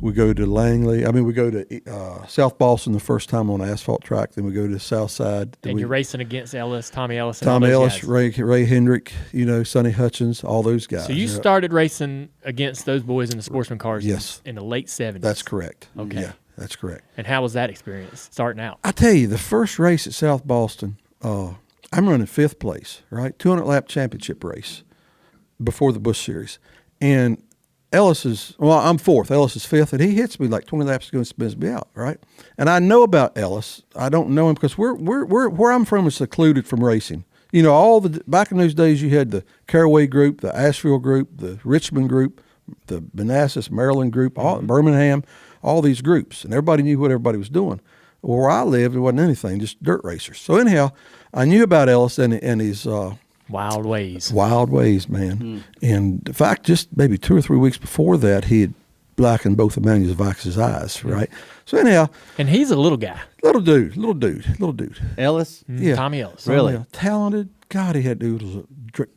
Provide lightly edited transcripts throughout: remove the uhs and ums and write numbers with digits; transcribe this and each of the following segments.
We go to Langley. I mean, we go to South Boston the first time on asphalt track. Then we go to South Side. And you're racing against Ellis, Tommy Ellis, and Tommy all those Ellis, guys. Ray Hendrick, Sonny Hutchins, all those guys. So you started racing against those boys in the sportsman cars Yes. in the late 70s. That's correct. Okay. Yeah, that's correct. And how was that experience starting out? I tell you, the first race at South Boston, I'm running 5th place, right? 200-lap championship race before the Busch Series. And I'm 4th. Ellis is 5th, and he hits me like 20 laps ago and spins me out, right? And I know about Ellis. I don't know him because where I'm from is secluded from racing. Back in those days, you had the Caraway group, the Asheville group, the Richmond group, the Manassas, Maryland group, Birmingham, all these groups, and everybody knew what everybody was doing. Well, where I lived, it wasn't anything, just dirt racers. So anyhow, I knew about Ellis and his wild ways. Wild ways, man. And in fact, just maybe 2 or 3 weeks before that, he had blackened both of Manusovic's eyes, right? So anyhow. And he's a little guy. Little dude. Ellis? Yeah. Tommy Ellis. Really? Talented. God, he was a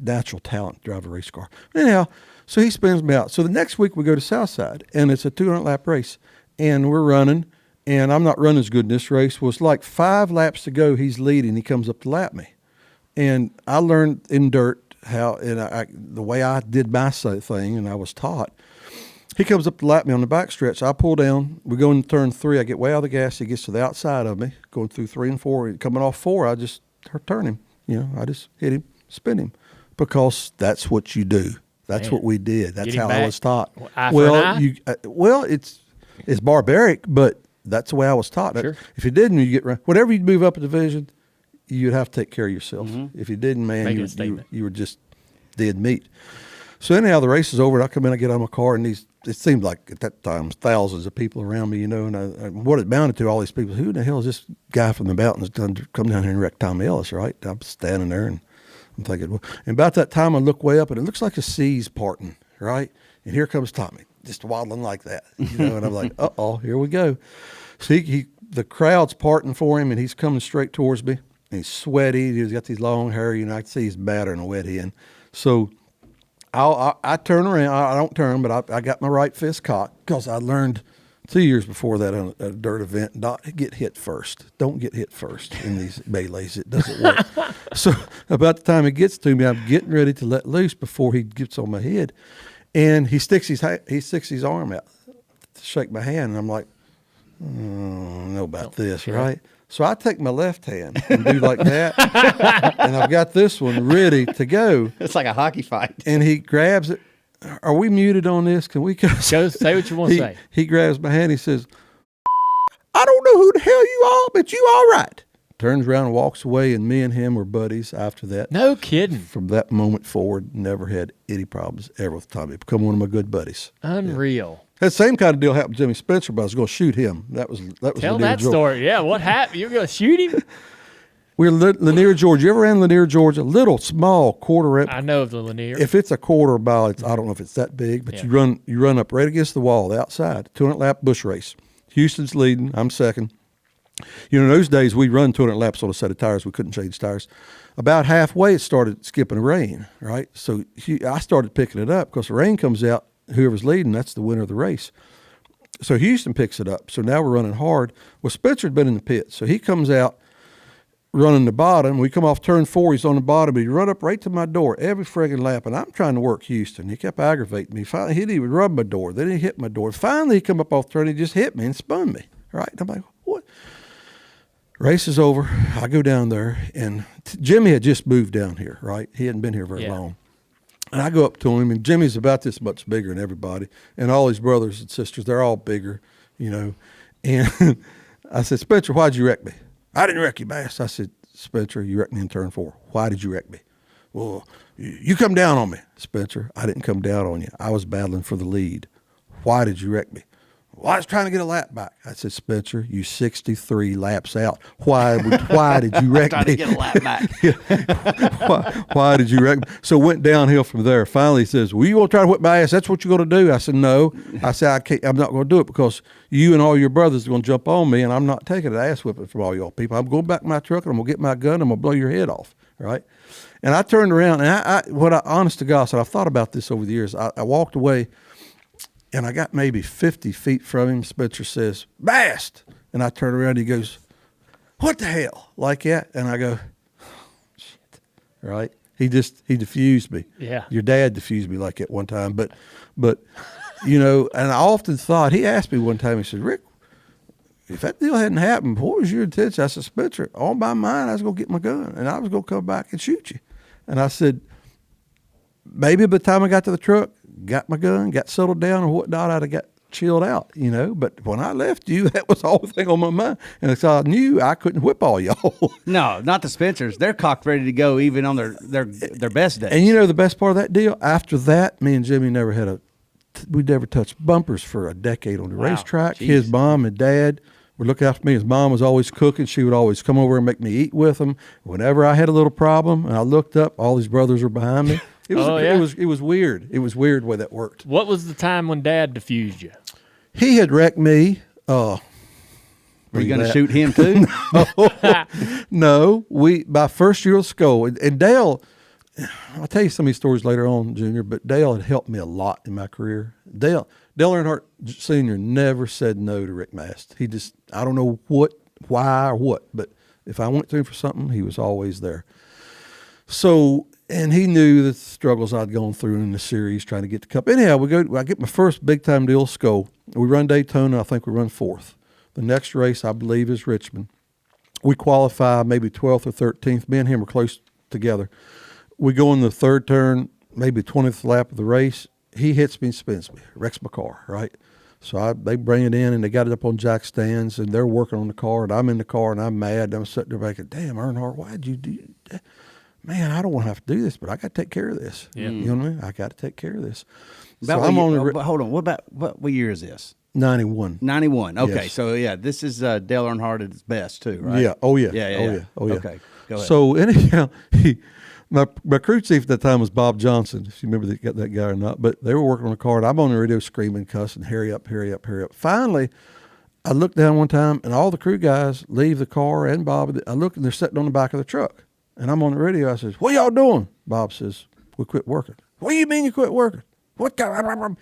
natural talent to drive a race car. Anyhow, so he spins me out. So the next week we go to Southside, and it's a 200-lap race. And we're running, and I'm not running as good in this race. Well, it's like 5 laps to go. He's leading. He comes up to lap me. And I learned in dirt the way I did my thing, and I was taught. He comes up to lap me on the backstretch. I pull down. We go into turn 3. I get way out of the gas. He gets to the outside of me, going through 3 and 4. Coming off 4, I just turn him. I just hit him, spin him, because that's what you do. That's what we did. That's how I was taught. It's barbaric, but that's the way I was taught. Sure. If you didn't, you get whatever you move up a division, you'd have to take care of yourself. If you didn't, man, you were just dead meat. So anyhow, the race is over, and I come in, I get out of my car, and it seemed like at that time thousands of people around me, and what it amounted to, all these people, who the hell is this guy from the mountains come down here and wreck Tommy Ellis, right? I'm standing there, and I'm thinking, well, and about that time I look way up, and it looks like the sea's parting, right? And here comes Tommy, just waddling like that, and I'm like, uh-oh, here we go. So the crowd's parting for him, and he's coming straight towards me, and he's sweaty, he's got these long hair, I can see he's battering a wet hen. So I turn around. I don't turn, but I got my right fist cocked because I learned 2 years before that at a dirt event, not get hit first. Don't get hit first in these melees. It doesn't work. So about the time he gets to me, I'm getting ready to let loose before he gets on my head, and he sticks his arm out to shake my hand, and I'm like, I don't know about this, right? So I take my left hand and do like that, and I've got this one ready to go. It's like a hockey fight. And he grabs it. Are we muted on this? Can we go? Go say what you want to say. He grabs my hand. He says, I don't know who the hell you are, but you all right. Turns around and walks away, and me and him were buddies after that. No kidding. From that moment forward, never had any problems ever with Tommy. Become one of my good buddies. Unreal. Yeah. That same kind of deal happened to Jimmy Spencer, but I was going to shoot him. That was Tell that story. Yeah, what happened? You were going to shoot him? We're Lanier, Georgia. You ever ran Lanier, Georgia? Little, small quarter. I know of the Lanier. If it's a quarter mile, I don't know if it's that big, but you run up right against the wall, the outside, 200-lap Busch race. Houston's leading. I'm second. In those days, we run 200 laps on a set of tires. We couldn't change tires. About halfway, it started skipping rain, right? So I started picking it up because the rain comes out. Whoever's leading, that's the winner of the race. So Houston picks it up. So now we're running hard. Well, Spencer had been in the pit. So he comes out running the bottom. We come off turn 4. He's on the bottom. He run up right to my door every friggin' lap, and I'm trying to work Houston. He kept aggravating me. Finally, he didn't even rub my door. Then he hit my door. Finally, he come up off turn. He just hit me and spun me, right? And I'm like, what? Race is over. I go down there, and Jimmy had just moved down here, right? He hadn't been here very long. And I go up to him, and Jimmy's about this much bigger than everybody, and all his brothers and sisters, they're all bigger, And I said, Spencer, why'd you wreck me? I didn't wreck you, Mast. I said, Spencer, you wrecked me in turn 4. Why did you wreck me? Well, you come down on me. Spencer, I didn't come down on you. I was battling for the lead. Why did you wreck me? Well, I was trying to get a lap back. I said, Spencer, you 63 laps out. Why did you wreck me? Trying to get a lap back. Why did you wreck me? So went downhill from there. Finally, he says, well, you want to try to whip my ass? That's what you're going to do? I said, no. I said, I'm not going to do it because you and all your brothers are going to jump on me, and I'm not taking an ass whipping from all y'all people. I'm going back in my truck, and I'm going to get my gun, and I'm going to blow your head off, right? And I turned around, and honest to God, so I've thought about this over the years. I walked away. And I got maybe 50 feet from him. Spencer says, Mast. And I turn around and he goes, what the hell? Like that. And I go, shit. Right? He diffused me. Yeah. Your dad diffused me like that one time. But you know, and I often thought, he asked me one time, he said, Rick, if that deal hadn't happened, what was your intention? I said, Spencer, on my mind, I was going to get my gun and I was going to come back and shoot you. And I said, maybe by the time I got to the truck, got my gun, got settled down or whatnot, I'd have got chilled out, you know. But when I left you, that was the whole thing on my mind. And so I knew I couldn't whip all y'all. No, not the Spencers. They're cocked ready to go even on their best days. And you know the best part of that deal? After that, me and Jimmy we never touched bumpers for a decade on the racetrack. Jeez. His mom and dad would look after me. His mom was always cooking. She would always come over and make me eat with them. Whenever I had a little problem and I looked up, all these brothers were behind me. It was weird. It was weird the way that worked. What was the time when Dad diffused you? He had wrecked me. Were you going to shoot him too? No. My first year of school, and Dale, I'll tell you some of these stories later on, Junior, but Dale had helped me a lot in my career. Dale Earnhardt Sr. never said no to Rick Mast. He just, I don't know why or what, but if I went to him for something, he was always there. So, and he knew the struggles I'd gone through in the series trying to get the cup. Anyhow, I get my first big-time deal of SCO. We run Daytona. I think we run 4th. The next race, I believe, is Richmond. We qualify maybe 12th or 13th. Me and him are close together. We go in the third turn, maybe 20th lap of the race. He hits me and spins me, wrecks my car, right? So they bring it in, and they got it up on jack stands, and they're working on the car, and I'm in the car, and I'm mad. I'm sitting there thinking, damn, Earnhardt, why'd you do that? Man, I don't want to have to do this, but I got to take care of this. Yeah. You know what I mean? I got to take care of this. But hold on. What year is this? 91. 91. Okay, Yes. so yeah, this is Dale Earnhardt at his best too, right? Yeah. Oh yeah. Yeah. Oh yeah. Okay, go ahead. So anyhow, my crew chief at that time was Bob Johnson. If you remember that guy or not, but they were working on the car, and I'm on the radio screaming, cussing, hurry up, hurry up, hurry up. Finally, I looked down one time, and all the crew guys leave the car, and Bob. I look, and they're sitting on the back of the truck, and I'm on the radio. I says, "What y'all doing?" Bob says, "We quit working." "What do you mean you quit working? What kind?"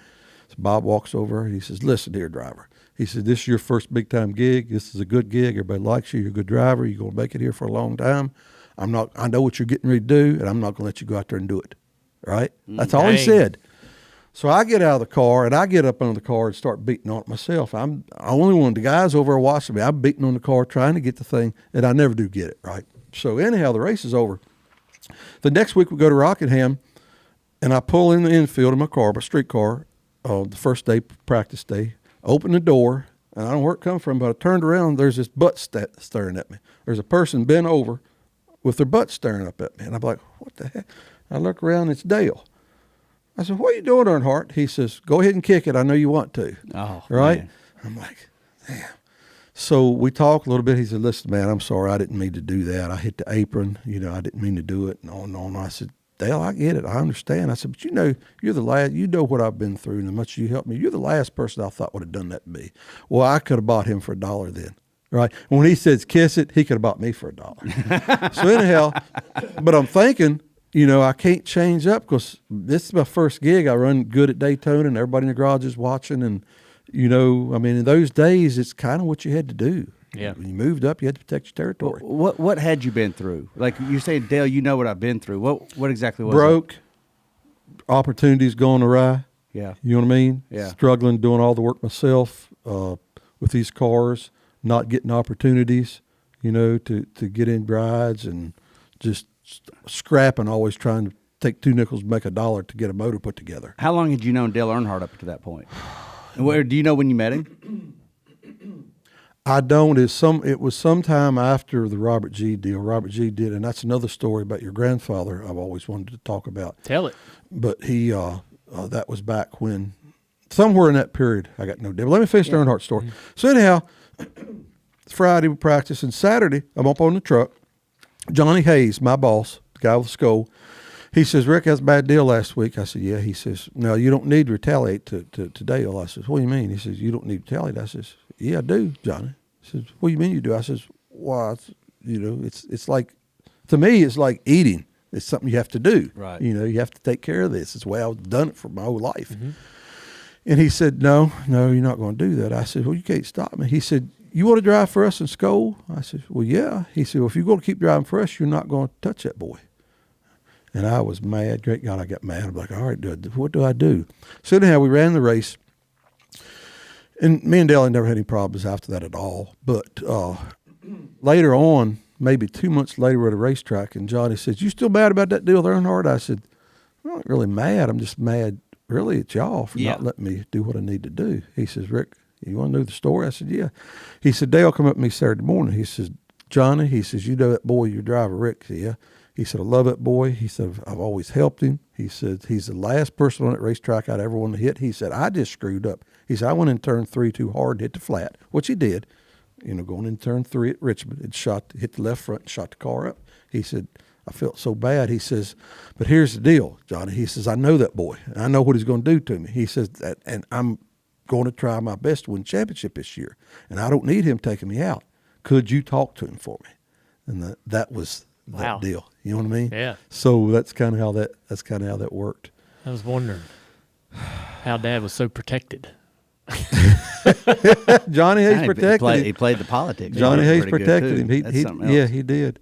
So Bob walks over, and he says, "Listen, dear driver." He said, "This is your first big-time gig. This is a good gig. Everybody likes you. You're a good driver. You're going to make it here for a long time. I know what you're getting ready to do, and I'm not going to let you go out there and do it." Right? That's all he said. So I get out of the car, and I get up under the car and start beating on it myself. I'm only one of the guys over there watching me. I'm beating on the car, trying to get the thing, and I never do get it, right? So anyhow, the race is over. The next week we go to Rockingham, and I pull in the infield of my car, my street car, the first day, practice day, open the door, and I don't know where it come from, but I turned around, there's this butt staring at me. There's a person bent over with their butt staring up at me, and I'm like, what the heck? I look around, it's Dale. I said, "What are you doing, Earnhardt?" He says, "Go ahead and kick it. I know you want to." Oh, right? man. I'm like, damn. So we talked a little bit. He said, "Listen, man, I'm sorry. I didn't mean to do that. I hit the apron. I didn't mean to do it." No. I said, "Dale, I get it. I understand." I said, "But you're the last. You know what I've been through and how much you helped me. You're the last person I thought would have done that to me." Well, I could have bought him for $1 then. Right? And when he says kiss it, he could have bought me for $1. So anyhow, but I'm thinking, I can't change up because this is my first gig. I run good at Daytona, and everybody in the garage is watching. And, in those days, it's kind of what you had to do. Yeah. When you moved up, you had to protect your territory. What had you been through? Like you say, Dale, you know what I've been through. What exactly was Broke, opportunities going awry. Yeah. You know what I mean? Yeah. Struggling, doing all the work myself with these cars, not getting opportunities, to get in rides, and just scrapping, always trying to take 2 nickels to make $1 to get a motor put together. How long had you known Dale Earnhardt up to that point? And where do you know when you met him? I don't. It was sometime after the Robert G deal. Robert G did, and that's another story about your grandfather I've always wanted to talk about. Tell it. But he, that was back when, somewhere in that period, I got no deal. But let me finish the Earnhardt story. Mm-hmm. So anyhow, Friday we practice, and Saturday I'm up on the truck. Johnny Hayes, my boss, the guy with the skull, he says, "Rick, that's a bad deal last week." I said, "Yeah." He says, "No, you don't need to retaliate to Dale." I says, "What do you mean?" He says, "You don't need to retaliate." I says, "Yeah, I do, Johnny." He says, "What do you mean you do?" I says, "Well, it's like, to me, it's like eating. It's something you have to do. Right. You have to take care of this. It's the way I've done it for my whole life." Mm-hmm. And he said, no, you're not going to do that. I said, well, you can't stop me. He said, you want to drive for us in Skoal? I said, well, yeah. He said, well, if you're going to keep driving for us, you're not going to touch that boy. And I was mad. Great God, I got mad. I'm like, all right, what do I do? So anyhow, we ran the race. And me and Dale had never had any problems after that at all. But later on, maybe 2 months later, we're at a racetrack, and Johnny says, you still mad about that deal with Earnhardt? I said, I'm not really mad. I'm just mad really at y'all for not letting me do what I need to do. He says, Rick, you want to know the story? I said, yeah. He said, Dale come up to me Saturday morning. He says, Johnny, he says, you know that boy, your driver, Rick? I said, yeah. He said, I love that boy. He said, I've always helped him. He said, he's the last person on that racetrack I'd ever want to hit. He said, I just screwed up. He said, I went in turn 3 too hard, hit the flat, which he did. Going in turn 3 at Richmond, hit the left front and shot the car up. He said, I felt so bad. He says, but here's the deal, Johnny. He says, I know that boy. And I know what he's going to do to me. He says, and I'm going to try my best to win championship this year. And I don't need him taking me out. Could you talk to him for me? And that was that deal. You know what I mean? Yeah. So that's kind of how that worked. I was wondering how Dad was so protected. Johnny Hayes protected him. He played the politics. Johnny Hayes Pretty good, protected too. him. That's something else. Yeah, he did.